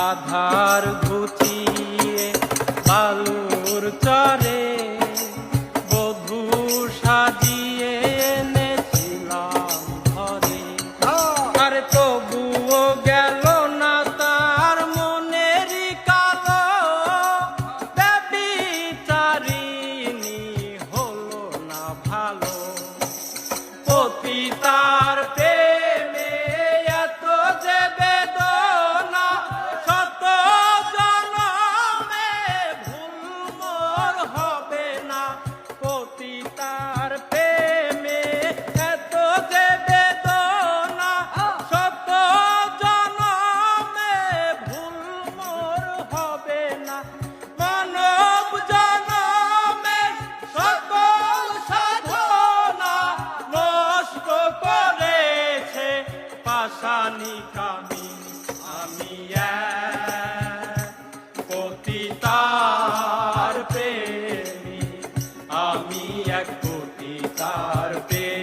আধার ঘুচিয়ে বালুর চরে বধূ সাজিয়ে এনেছিলাম ঘরে। আর তবুও গেল না তার মনেরই কালো, ব্যভিচারিণী হলো না ভালো। পতিতার প্রেমে এত যে বেদনা, শত জনমে ভুল মোর হবে না। পতিতার প্রেমে এত যে বেদনা, শত জনমে ভুল মোর হবে না। মানব জনমে সকল সাধনা নষ্ট করেছে পাষাণী কামিনী। আমি এক পতিতার প্রেমী, আমি এক পতিতার প্রেমী।